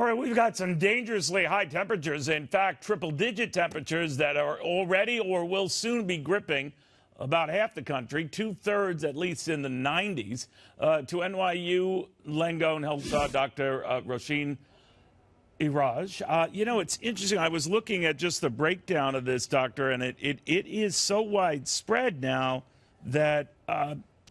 All right, we've got some dangerously high temperatures. In fact, triple-digit temperatures that are already or will soon be gripping about half the country, two-thirds at least in the 90s. To NYU Langone Health Dr. Roisin Iraj. It's interesting. I was looking at just the breakdown of this, Doctor, and it is so widespread now that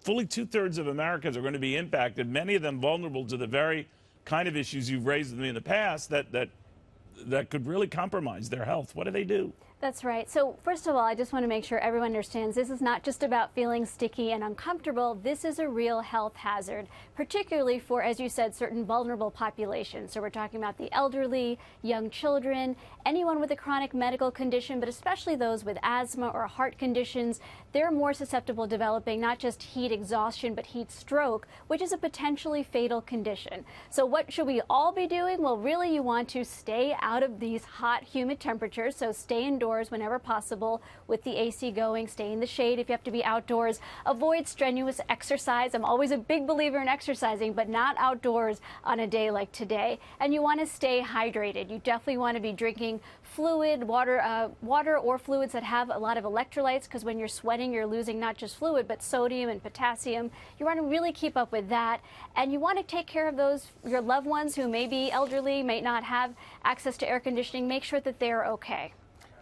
fully two-thirds of Americans are going to be impacted, many of them vulnerable to the very kind of issues you've raised with me in the past that could really compromise their health. What do they do? That's right. So first of all, I just want to make sure everyone understands this is not just about feeling sticky and uncomfortable. This is a real health hazard, particularly for, as you said, certain vulnerable populations. So we're talking about the elderly, young children, anyone with a chronic medical condition, but especially those with asthma or heart conditions. They're more susceptible to developing not just heat exhaustion, but heat stroke, which is a potentially fatal condition. So what should we all be doing? Well, really, you want to stay out of these hot, humid temperatures. So stay indoors whenever possible with the AC going, stay in the shade if you have to be outdoors, avoid strenuous exercise. I'm always a big believer in exercising, but not outdoors on a day like today. And you want to stay hydrated. You definitely want to be drinking fluid, water or fluids that have a lot of electrolytes, because when you're sweating, you're losing not just fluid, but sodium and potassium. You want to really keep up with that. And you want to take care of your loved ones who may be elderly, may not have access to air conditioning. Make sure that they're okay.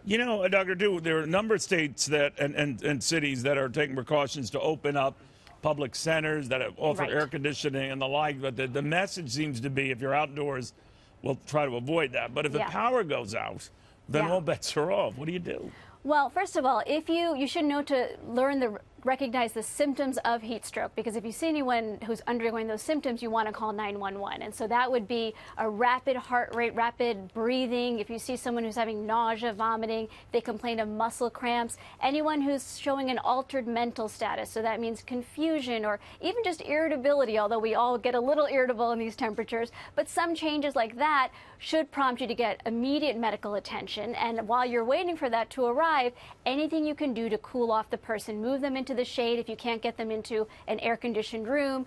You know, Dr. Du, there are a number of states and cities that are taking precautions to open up public centers that have offered air conditioning and the like. But the message seems to be, if you're outdoors, we'll try to avoid that. But if the power goes out, then all bets are off. What do you do? Well, first of all, if you should know to recognize the symptoms of heat stroke, because if you see anyone who's undergoing those symptoms, you want to call 911. And so that would be a rapid heart rate, rapid breathing. If you see someone who's having nausea, vomiting, they complain of muscle cramps, anyone who's showing an altered mental status. So that means confusion or even just irritability, although we all get a little irritable in these temperatures. But some changes like that should prompt you to get immediate medical attention. And while you're waiting for that to arrive, anything you can do to cool off the person, move them into the shade if you can't get them into an air-conditioned room,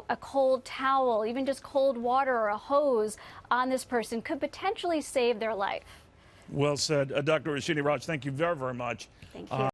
a cold towel, even just cold water or a hose on this person could potentially save their life. Well said. Dr. Roisin Iraj, thank you very, very much. Thank you.